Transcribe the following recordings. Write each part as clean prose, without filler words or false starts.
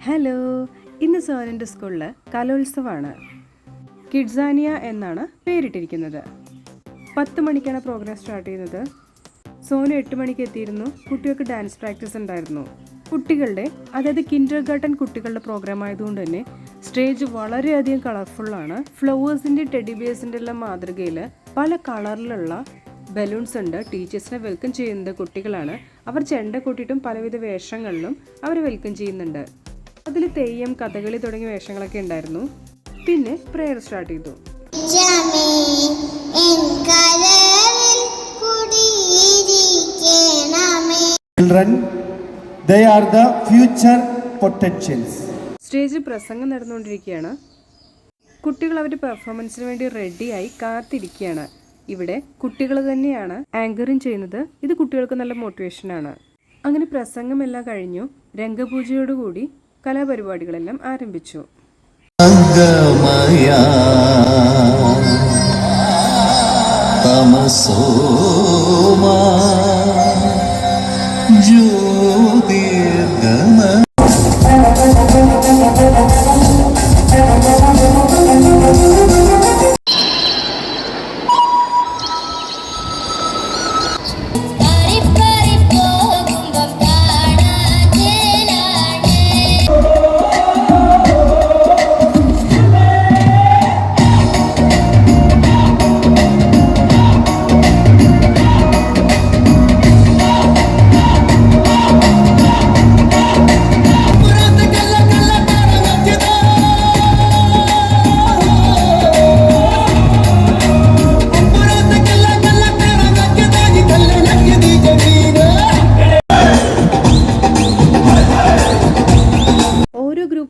Hello, ഇന്ന് സോനൻ്റെ സ്കൂളിൽ കലോത്സവമാണ്. കിഡ്സാനിയ എന്നാണ് പേരിട്ടിരിക്കുന്നത്. 10 മണിക്കാണ് പ്രോഗ്രാം സ്റ്റാർട്ട് ചെയ്യുന്നത്. സോനു 8 മണിക്ക് എത്തിയിരുന്നു. കുട്ടികൾക്ക് ഡാൻസ് പ്രാക്ടീസ് ഉണ്ടായിരുന്നു. കുട്ടികളുടെ, അതായത് കിൻഡർ ഗാർട്ടൻ കുട്ടികളുടെ പ്രോഗ്രാം ആയതുകൊണ്ട് തന്നെ സ്റ്റേജ് വളരെയധികം കളർഫുള്ളാണ്. ഫ്ലവേഴ്സിൻ്റെ, ടെഡി ബിയേഴ്സിൻ്റെ എല്ലാം മാതൃകയിൽ പല കളറിലുള്ള ബലൂൺസ് ഉണ്ട്. ടീച്ചേഴ്സിനെ വെൽക്കം ചെയ്യുന്നത് കുട്ടികളാണ്. അവർ ചെണ്ട കൊട്ടിയിട്ടും പലവിധ വേഷങ്ങളിലും അവർ വെൽക്കം ചെയ്യുന്നുണ്ട്. അതിൽ തെയ്യം, കഥകളി തുടങ്ങിയ വേഷങ്ങളൊക്കെ ഉണ്ടായിരുന്നു. പിന്നെ പ്രെയർ സ്റ്റാർട്ട് ചെയ്തു. Children, they are the future potentials. സ്റ്റേജിൽ പ്രസംഗം നടന്നുകൊണ്ടിരിക്കുകയാണ്. കുട്ടികൾ അവരുടെ പെർഫോമൻസിന് വേണ്ടി റെഡിയായി കാത്തിരിക്കുകയാണ്. ഇവിടെ കുട്ടികൾ തന്നെയാണ് ആങ്കറിങ് ചെയ്യുന്നത്. ഇത് കുട്ടികൾക്ക് നല്ല മോട്ടിവേഷനാണ്. അങ്ങനെ പ്രസംഗമെല്ലാം കഴിഞ്ഞു. രംഗപൂജയോടുകൂടി കലാപരിപാടികളെല്ലാം ആരംഭിച്ചു.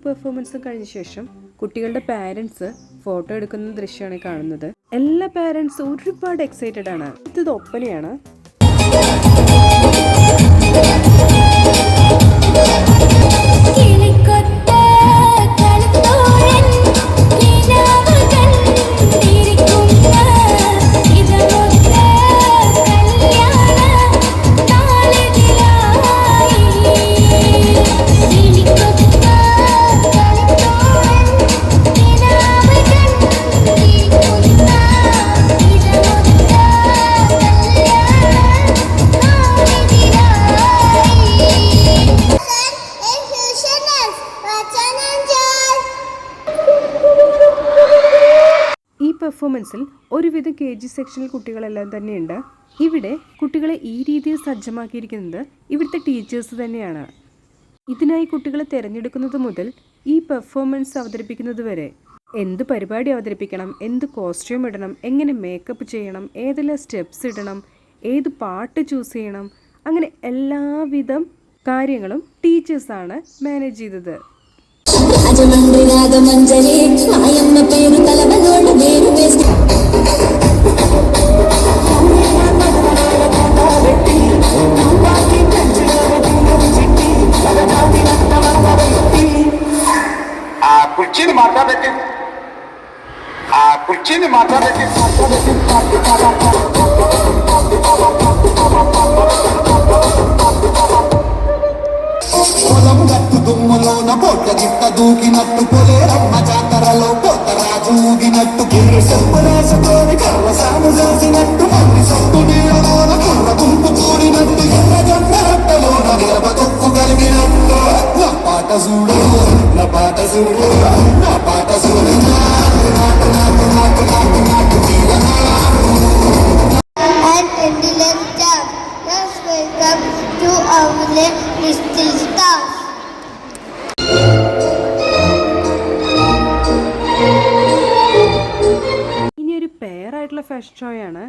പെർഫോമൻസ് കഴിഞ്ഞ ശേഷം കുട്ടികളുടെ പാരൻസ് ഫോട്ടോ എടുക്കുന്ന ദൃശ്യമാണ് കാണുന്നത്. എല്ലാ പാരൻസും ഒരുപാട് എക്സൈറ്റഡ് ആണ്. ഇത് ഒപ്പനയാണ്. പെർഫോമൻസിൽ ഒരുവിധം KG സെക്ഷനിൽ കുട്ടികളെല്ലാം തന്നെയുണ്ട്. ഇവിടെ കുട്ടികളെ ഈ രീതിയിൽ സജ്ജമാക്കിയിരിക്കുന്നത് ഇവിടുത്തെ ടീച്ചേഴ്സ് തന്നെയാണ്. ഇതിനായി കുട്ടികളെ തിരഞ്ഞെടുക്കുന്നത് മുതൽ ഈ പെർഫോമൻസ് അവതരിപ്പിക്കുന്നത് വരെ എന്ത് പരിപാടി അവതരിപ്പിക്കണം, എന്ത് കോസ്റ്റ്യൂം ഇടണം, എങ്ങനെ മേക്കപ്പ് ചെയ്യണം, ഏതെല്ലാം സ്റ്റെപ്സ് ഇടണം, ഏത് പാട്ട് ചൂസ് ചെയ്യണം, അങ്ങനെ എല്ലാവിധം കാര്യങ്ങളും ടീച്ചേഴ്സാണ് മാനേജ് ചെയ്തത്. దుమ్ములోన బొట్ట గిట్ట దూకినట్టు పొలేరమ్మ జాతరలో పోతరాజు ఊగినట్టు గిరి సంపరాసుకొని కర్ర సాము చేసినట్టు మంది సొట్టు నీళ్ళలోన కుర్ర గుంపు కూడినట్టు ఎర్ర జొన్న రట్టలోన నిలబ తొక్కు కలిగినట్టు నా పాట చూడు, నా పాట చూడు, నా పాట చూడు, నాటు నాటు నాటు నాటు నాటు నాటు Let's welcome to our little stars. ഇനിയൊരു പെയറായിട്ടുള്ള ഫാഷൻ ഷോയാണ്.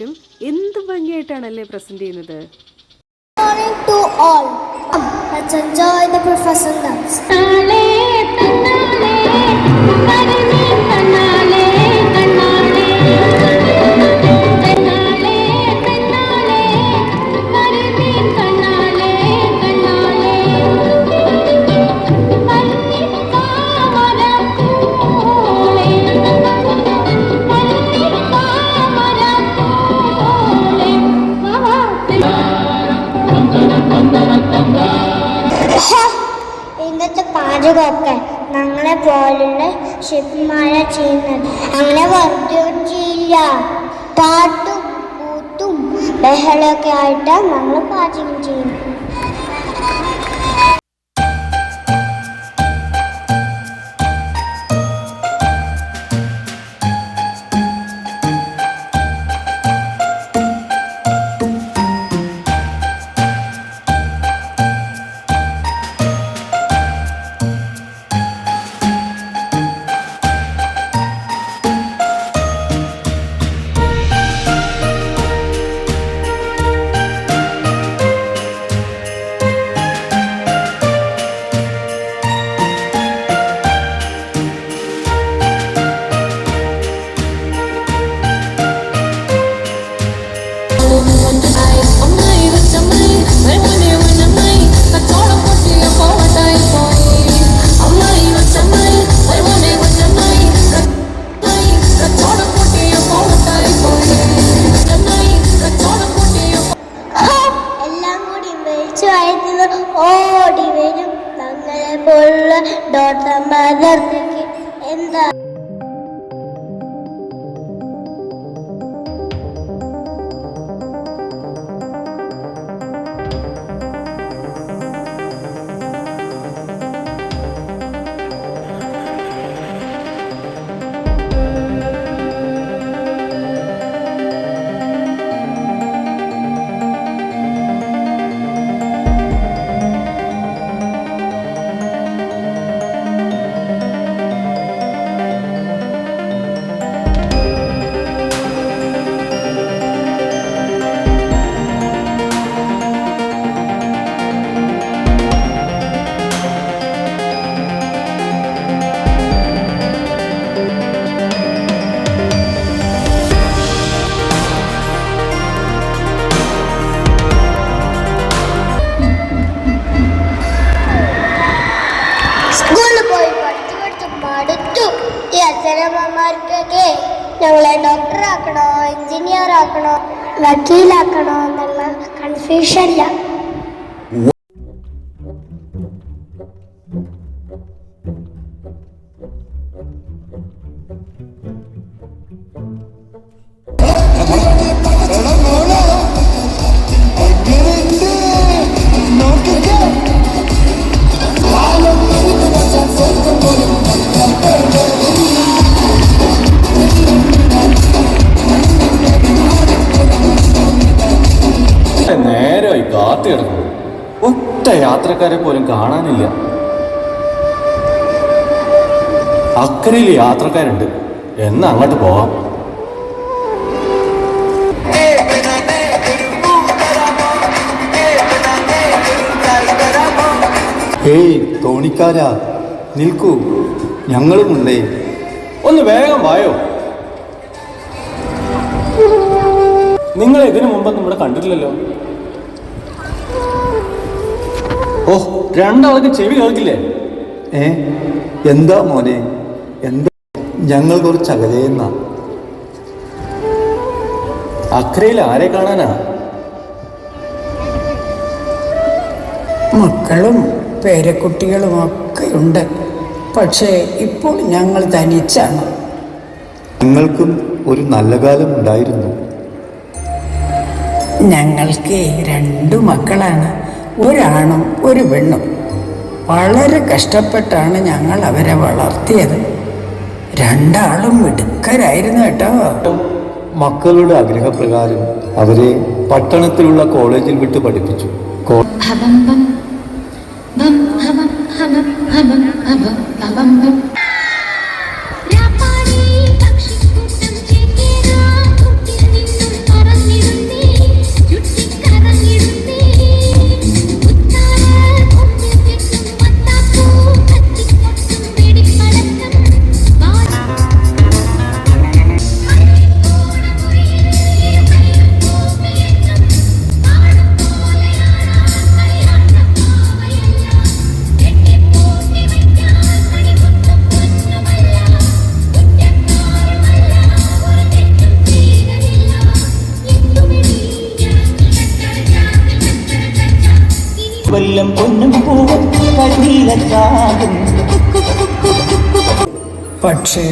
എല്ലാവരും എന്ത് ഭംഗിയായിട്ടാണല്ലേ പ്രസന്റ് ചെയ്യുന്നത്. Morning to all. Let's enjoy the professor dance. ഇന്നത്തെ പാചകമൊക്കെ ഞങ്ങളെ പോലുള്ള ഷെഫ്മാരാ ചെയ്യുന്നത്. അങ്ങനെ വെറുതെ ചെയ്യില്ല. പാട്ടും കൂത്തും ബഹളമൊക്കെ ആയിട്ടാണ് ഞങ്ങൾ പാചകം ചെയ്യുന്നത്. ഓടി വരും ഞങ്ങളെ പോലുള്ള ഡോക്ടർമാർക്ക് എന്താ അച്ഛനമ്മമാർക്കൊക്കെ ഞങ്ങളെ ഡോക്ടറാക്കണോ എഞ്ചിനീയർ ആക്കണോ വക്കീലാക്കണോ എന്നുള്ള കൺഫ്യൂഷനില്ല. നേരമായി കാത്തു കിടക്കുന്നു. ഒറ്റ യാത്രക്കാരെ പോലും കാണാനില്ല. അക്കരയിൽ യാത്രക്കാരുണ്ട്, എന്നാ അങ്ങോട്ട് പോവാം. ഹേയ് തോണിക്കാരാ, നിൽക്കൂ, ഞങ്ങളുമുണ്ടേ. ഒന്ന് വേഗം വായോ. നിങ്ങളെ ഇതിനു മുമ്പ് നമ്മുടെ കണ്ടിട്ടില്ലല്ലോ. ഓ, രണ്ടാൾക്ക് ചെവി കേൾക്കില്ലേ? എന്താ മോനെ, എന്താ? ഞങ്ങൾ കുറച്ച് അകലെയെന്നാ. അക്കരയിൽ ആരെ കാണാനാ? മക്കളും പേരക്കുട്ടികളും ഒക്കെ ഉണ്ട്. പക്ഷേ ഇപ്പോൾ ഞങ്ങൾ തനിച്ചാണ്. ഞങ്ങൾക്കും ഒരു നല്ല കാലം ഉണ്ടായിരുന്നു. ഞങ്ങൾക്ക് 2 മക്കളാണ്, ഒരാണും ഒരു പെണ്ണും. വളരെ കഷ്ടപ്പെട്ടാണ് ഞങ്ങൾ അവരെ വളർത്തിയത്. 2 ആളും മിടുക്കരായിരുന്നു കേട്ടോ. മക്കളുടെ ആഗ്രഹപ്രകാരം അവരെ പട്ടണത്തിലുള്ള കോളേജിൽ വിട്ട് പഠിപ്പിച്ചു. രാപ്പാടി പക്ഷിക്കൂട്ടം ചേക്കേറാ കൂട്ടിൽ നിന്നും പറന്നു നീലം പൊന്നും പൂവും കരിനീലച്ചാകും. പക്ഷേ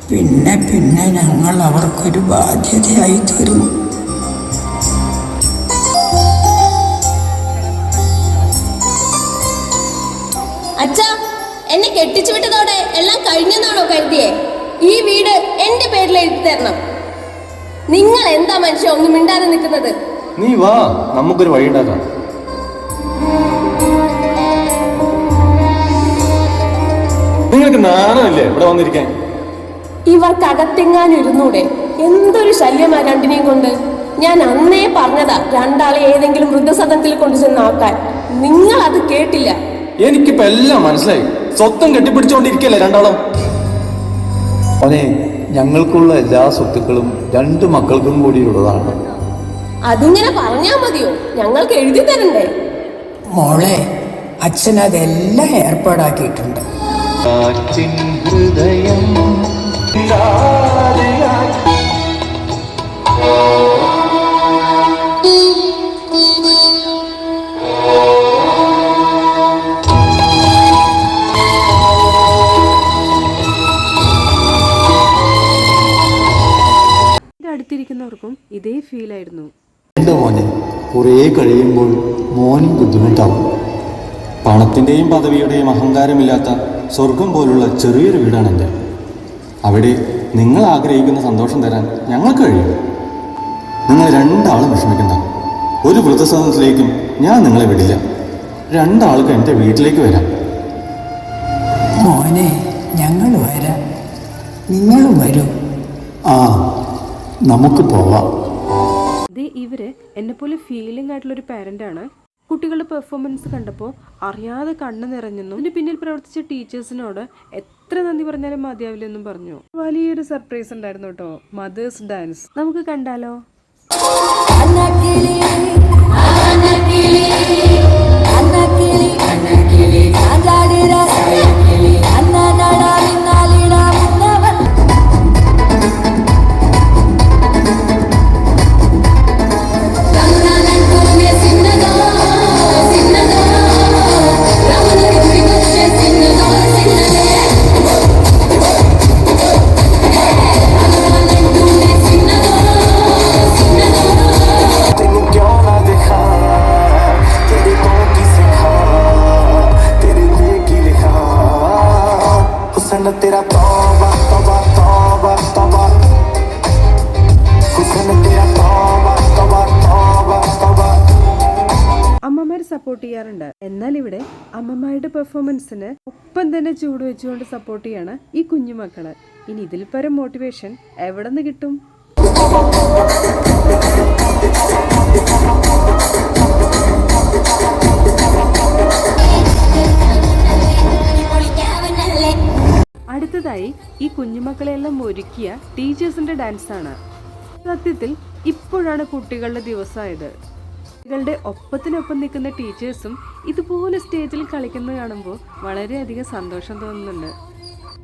പിന്നെ പിന്നെ ഞങ്ങൾ അവർക്കൊരു ബാധ്യതയായി തീർന്നു. അച്ഛാ, എന്നെ കെട്ടിച്ചു വിട്ടതോടെ എല്ലാം കഴിഞ്ഞെന്നാണോ കരുതിയേ? ഈ വീട് എന്റെ പേരിൽ എഴുതി തരണം. നിങ്ങൾ എന്താ മനുഷ്യ ഒന്നും മിണ്ടാതെ നിൽക്കുന്നത്? നീ വാ, നമുക്കൊരു വഴി ഉണ്ടാക്കാം. നിങ്ങൾക്ക് നാണമല്ലേ ഇവിടെ വന്നിരിക്കാൻ? ഇവർക്കകത്തെങ്ങാനും ഇരുന്നൂടെ? എന്തൊരു ശല്യമാ രണ്ടിനെയും കൊണ്ട്. ഞാൻ അന്നേ പറഞ്ഞതാ രണ്ടാളെ ഏതെങ്കിലും വൃദ്ധസദനത്തിൽ കൊണ്ടുചെന്നാക്കാൻ. നിങ്ങൾ അത് കേട്ടില്ല. എനിക്കിപ്പോ എല്ലാം മനസ്സിലായി. സ്വത്തം കെട്ടിപ്പിടിച്ചുകൊണ്ടിരിക്കല്ലേ രണ്ടാളും. മോനെ, ഞങ്ങൾക്കുള്ള എല്ലാ സ്വത്തുക്കളും 2 മക്കൾക്കും കൂടിയുള്ളതാണ്. അതിങ്ങനെ പറഞ്ഞാ മതിയോ? ഞങ്ങൾക്ക് എഴുതി തരണ്ടേ? മോളെ, അച്ഛനതെല്ലാം ഏർപ്പാടാക്കിയിട്ടുണ്ട്. ഹൃദയം അടുത്തിരിക്കുന്നവർക്കും ഇതേ ഫീലായിരുന്നു. എൻ്റെ മോനെ, കുറേ കഴിയുമ്പോൾ മോനും ബുദ്ധിമുട്ടാവും. പണത്തിന്റെയും പദവിയുടെയും അഹങ്കാരമില്ലാത്ത സ്വർഗം പോലുള്ള ചെറിയൊരു വീടാണ് എൻ്റെ. അവിടെ നിങ്ങൾ ആഗ്രഹിക്കുന്ന സന്തോഷം തരാൻ ഞങ്ങൾക്ക് കഴിയും. നിങ്ങൾ രണ്ടാളും വിഷമിക്കണ്ട. ഒരു വൃദ്ധസദനത്തിലേക്കും ഞാൻ നിങ്ങളെ വിടില്ല. രണ്ടാൾക്ക് എൻ്റെ വീട്ടിലേക്ക് വരാം. മോനെ, ഞങ്ങൾ വരാം, നിങ്ങളും വരൂ. ആ, നമുക്ക് പോവാം. ഇവര് എന്നെ പോലെ ഫീലിംഗ് ആയിട്ടുള്ളൊരു പാരന്റാണ്. കുട്ടികളുടെ പെർഫോമൻസ് കണ്ടപ്പോൾ അറിയാതെ കണ്ണു നിറഞ്ഞെന്നും ഇതിന് പിന്നിൽ പ്രവർത്തിച്ച ടീച്ചേഴ്സിനോട് എത്ര നന്ദി പറഞ്ഞാലും മതിയാവില്ലെന്നും പറഞ്ഞു. വലിയൊരു സർപ്രൈസ് ഉണ്ടായിരുന്നു കേട്ടോ, മദേഴ്സ് ഡാൻസ്. നമുക്ക് കണ്ടാലോ? तेरा तौबा तौबा तौबा तौबा हुस्न तेरा तौबा तौबा तौबा तौबा. അമ്മമാർ സപ്പോർട്ട് ചെയ്യാറുണ്ട്. എന്നാൽ ഇവിടെ അമ്മമാരുടെ പെർഫോമൻസിന് ഒപ്പം തന്നെ ചൂട് വെച്ചുകൊണ്ട് സപ്പോർട്ട് ചെയ്യാണ് ഈ കുഞ്ഞുമക്കള്. ഇനി ഇതിൽ പരം മോട്ടിവേഷൻ എവിടെ നിന്ന് കിട്ടും? അടുത്തതായി ഈ കുഞ്ഞുമക്കളെല്ലാം ഒരുക്കിയ ടീച്ചേഴ്സിന്റെ ഡാൻസ് ആണ്. സത്യത്തിൽ ഇപ്പോഴാണ് കുട്ടികളുടെ ദിവസമായത്. കുട്ടികളുടെ ഒപ്പത്തിനൊപ്പം നിൽക്കുന്ന ടീച്ചേഴ്സും ഇതുപോലെ സ്റ്റേജിൽ കളിക്കുന്നത് കാണുമ്പോൾ വളരെയധികം സന്തോഷം തോന്നുന്നുണ്ട്.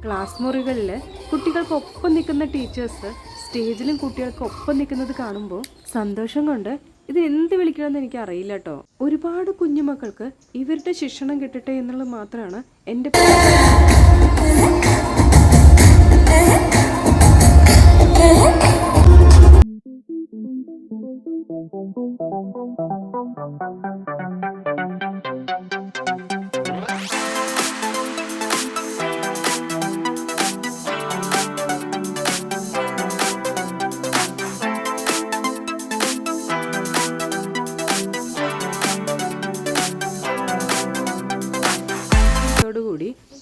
ക്ലാസ് മുറികളിൽ കുട്ടികൾക്കൊപ്പം നിൽക്കുന്ന ടീച്ചേഴ്സ് സ്റ്റേജിലും കുട്ടികൾക്കൊപ്പം നിൽക്കുന്നത് കാണുമ്പോൾ സന്തോഷം കൊണ്ട് ഇത് എന്ത് വിളിക്കണമെന്ന് എനിക്ക് അറിയില്ല കേട്ടോ. ഒരുപാട് കുഞ്ഞുമക്കൾക്ക് ഇവരുടെ ശിക്ഷണം കിട്ടട്ടെ എന്നുള്ളത് മാത്രമാണ് എൻ്റെ.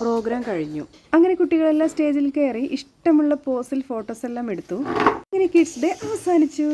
പ്രോഗ്രാം കഴിഞ്ഞു. അങ്ങനെ കുട്ടികളെല്ലാം സ്റ്റേജിൽ കയറി ഇഷ്ടമുള്ള പോസിൽ ഫോട്ടോസ് എല്ലാം എടുത്തു. അങ്ങനെ കിഡ്സ് ഡേ അവസാനിച്ചു.